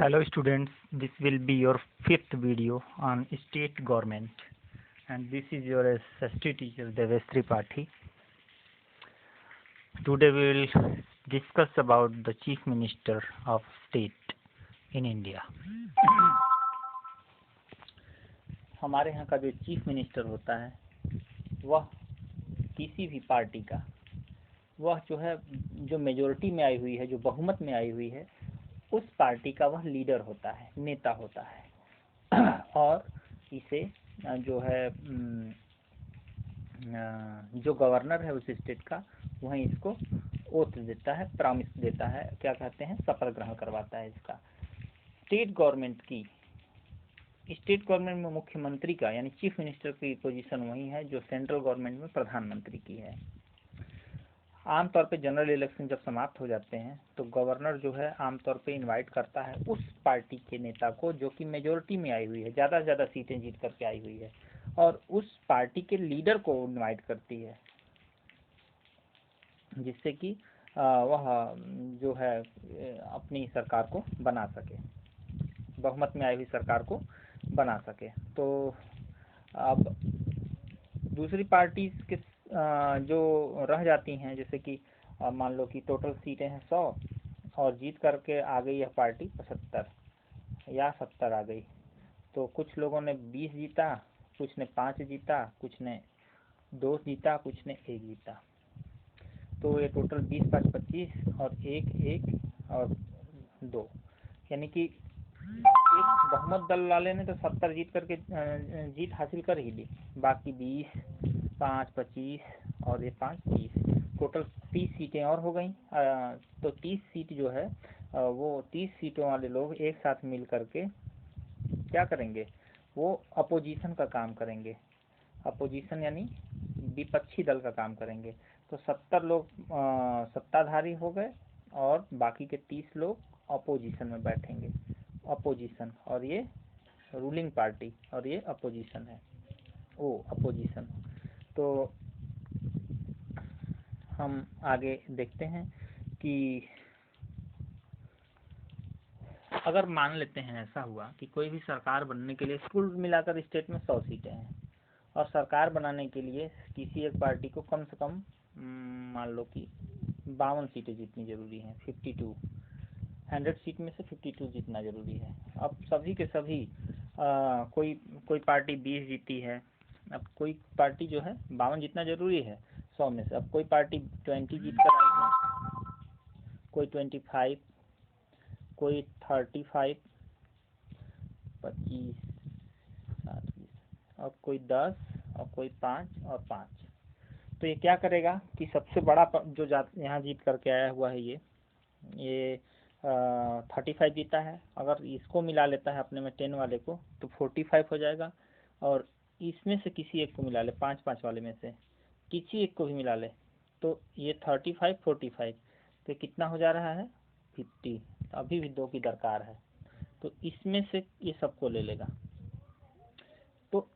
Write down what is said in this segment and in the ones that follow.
Hello students, this will be your fifth video on state government, and this is your SST teacher Devesh Tripathi. Today we will discuss about the Chief Minister of State in India. हमारे यहाँ का जो chief minister होता है वह किसी भी party का, वह जो है जो मेजोरिटी में आई हुई है, जो बहुमत में आई हुई है, उस पार्टी का वह लीडर होता है, नेता होता है। और इसे जो है जो गवर्नर है उस स्टेट का, वह इसको ओथ देता है, प्रॉमिस देता है, क्या कहते हैं, शपथ ग्रहण करवाता है इसका। स्टेट गवर्नमेंट में मुख्यमंत्री का यानी चीफ मिनिस्टर की पोजीशन वही है जो सेंट्रल गवर्नमेंट में प्रधानमंत्री की है। आमतौर पे जनरल इलेक्शन जब समाप्त हो जाते हैं तो गवर्नर जो है आमतौर पे इनवाइट करता है उस पार्टी के नेता को जो कि मेजोरिटी में आई हुई है, ज़्यादा से ज़्यादा सीटें जीत करके आई हुई है, और उस पार्टी के लीडर को इनवाइट करती है, जिससे कि वह जो है अपनी सरकार को बना सके, बहुमत में आई हुई सरकार को बना सके। तो अब दूसरी पार्टी के जो रह जाती हैं, जैसे कि मान लो कि टोटल सीटें हैं 100 और जीत करके आ गई यह पार्टी 75 या 70 आ गई, तो कुछ लोगों ने 20 जीता, कुछ ने 5 जीता, कुछ ने 2 जीता, कुछ ने 1 जीता, तो ये टोटल 20 5 25 और 1 और 2, यानी कि एक बहुमत दल वाले ने तो 70 जीत करके जीत हासिल कर ही ली, बाकी 20 5 25 और ये 5 30, टोटल 30 सीटें और हो गई। तो 30 सीट जो है वो 30 सीटों वाले लोग एक साथ मिल करके क्या करेंगे, वो अपोजिशन का काम करेंगे। अपोजिशन यानी विपक्षी दल का काम करेंगे। तो 70 लोग सत्ताधारी हो गए और बाकी के 30 लोग अपोजिशन में बैठेंगे। अपोजिशन, और ये रूलिंग पार्टी और ये अपोजिशन है, अपोजिशन। तो हम आगे देखते हैं कि अगर मान लेते हैं ऐसा हुआ कि कोई भी सरकार बनने के लिए कुल मिलाकर स्टेट में 100 सीटें हैं और सरकार बनाने के लिए किसी एक पार्टी को कम से कम मान लो कि 52 सीटें जीतनी जरूरी हैं। 52, 100 सीट में से 52 जीतना जरूरी है। अब सभी के सभी कोई पार्टी 20 जीती है, अब कोई पार्टी जो है 52 जीतना जरूरी है 100 में से, अब कोई पार्टी 20 जीत कर आई है, कोई 25, कोई 35, 25, 7, 20, और कोई 10 और कोई 5 और 5। तो ये क्या करेगा कि सबसे बड़ा जो यहाँ जीत करके आया हुआ है ये 35 जीता है, अगर इसको मिला लेता है अपने में 10 वाले को तो 45 हो जाएगा, और इसमें से किसी एक को मिला ले, 5 वाले में से किसी एक को भी मिला ले, तो ये 35 45, तो कितना हो जा रहा है 50। अभी भी 2 की दरकार है, तो इसमें से ये सबको ले लेगा। तो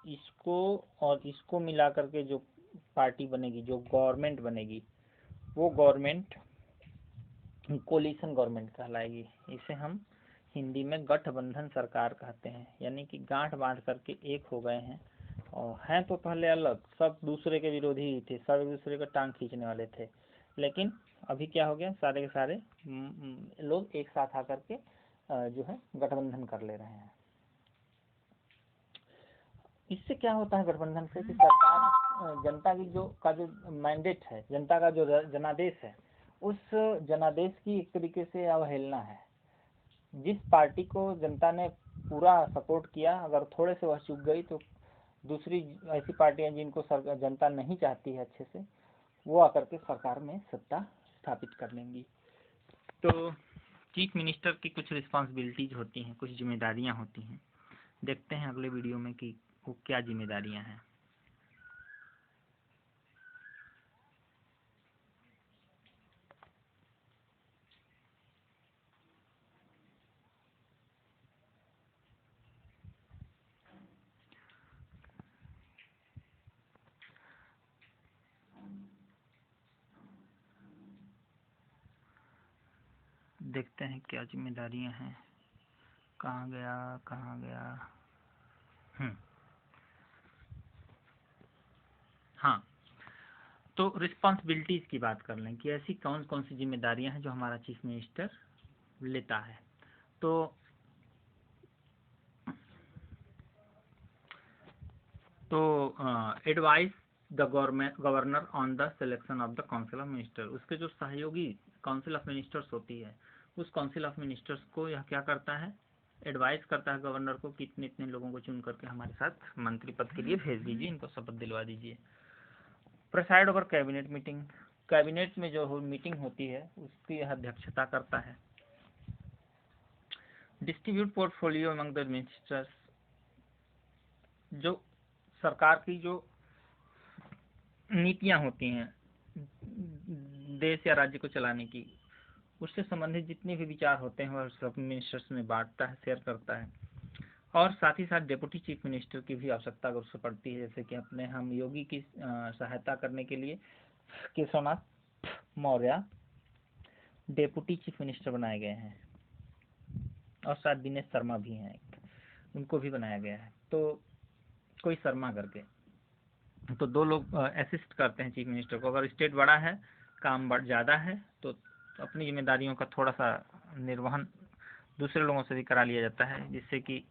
इसको और इसको मिला करके जो पार्टी बनेगी, जो गवर्नमेंट बनेगी, वो गवर्नमेंट कोलिशन गवर्नमेंट कहलाएगी। इसे हम हिंदी में गठबंधन सरकार कहते हैं, यानी कि गांठ बांध करके एक हो गए हैं, और हैं तो पहले अलग, सब दूसरे के विरोधी ही थे, सब एक दूसरे का टांग खींचने वाले थे, लेकिन अभी क्या हो गया, सारे के सारे लोग एक साथ आकर के जो है गठबंधन कर ले रहे हैं। इससे क्या होता है गठबंधन से कि सरकार जनता की जो मैंडेट है, जनता का जो जनादेश है, उस जनादेश की एक तरीके से अवहेलना है। जिस पार्टी को जनता ने पूरा सपोर्ट किया, अगर थोड़े से वह चूक गई तो दूसरी ऐसी पार्टियां जिनको जनता नहीं चाहती है अच्छे से, वो आकर के सरकार में सत्ता स्थापित कर लेंगी। तो चीफ मिनिस्टर की कुछ रिस्पॉन्सिबिलिटीज होती हैं, कुछ जिम्मेदारियां होती हैं। देखते हैं अगले वीडियो में कि वो क्या जिम्मेदारियां हैं। देखते हैं क्या जिम्मेदारियां हैं। कहाँ गया। हाँ, तो रिस्पॉन्सिबिलिटीज की बात कर लें कि ऐसी कौन कौन सी जिम्मेदारियां हैं जो हमारा चीफ मिनिस्टर लेता है। तो advice the governor on the selection of the council of minister, उसके जो सहयोगी काउंसिल ऑफ मिनिस्टर्स होती है, उस काउंसिल ऑफ मिनिस्टर्स को यह क्या करता है, एडवाइस करता है गवर्नर को कि इतने इतने लोगों को चुन करके हमारे साथ मंत्री पद के लिए भेज दीजिए, इनको शपथ दिलवा दीजिए। Preside over cabinet meeting, cabinet में जो मीटिंग होती है उसकी यह अध्यक्षता करता है। Distribute portfolio among the ministers, जो सरकार की जो नीतियां होती हैं देश या राज्य को चलाने की, उससे संबंधित जितने भी विचार होते हैं वह सब मिनिस्टर्स में बांटता है, शेयर करता है। और साथ ही साथ डेप्यूटी चीफ मिनिस्टर की भी आवश्यकता अगर उससे पड़ती है, जैसे कि अपने हम योगी की सहायता करने के लिए Keshavnath Maurya deputy chief minister बनाए गए हैं, और साथ दिनेश शर्मा भी हैं, उनको भी बनाया गया है। तो कोई शर्मा करके, तो दो लोग असिस्ट करते हैं चीफ मिनिस्टर को। अगर स्टेट बड़ा है, काम ज़्यादा है, तो अपनी जिम्मेदारियों का थोड़ा सा निर्वहन दूसरे लोगों से भी करा लिया जाता है, जिससे कि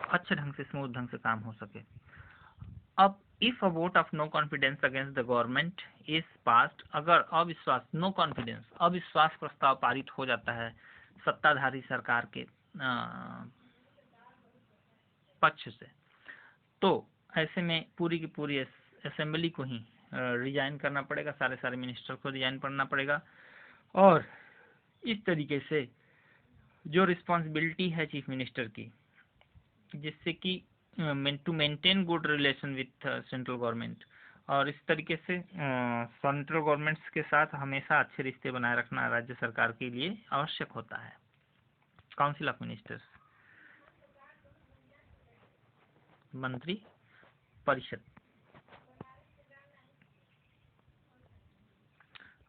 अच्छे ढंग से, स्मूथ ढंग से काम हो सके। अब if a vote of no confidence against the government is passed, अगर अविश्वास, नो कॉन्फिडेंस, अविश्वास प्रस्ताव पारित हो जाता है सत्ताधारी सरकार के पक्ष से, तो ऐसे में पूरी की पूरी असेंबली को ही रिजाइन करना पड़ेगा, सारे मिनिस्टर को रिजाइन करना पड़ेगा। और इस तरीके से जो रिस्पॉन्सिबिलिटी है चीफ मिनिस्टर की, जिससे कि to maintain good relation with central government, और इस तरीके से सेंट्रल गवर्नमेंट्स के साथ हमेशा अच्छे रिश्ते बनाए रखना राज्य सरकार के लिए आवश्यक होता है। काउंसिल ऑफ मिनिस्टर्स, मंत्री परिषद।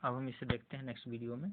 अब हम इसे देखते हैं नेक्स्ट वीडियो में।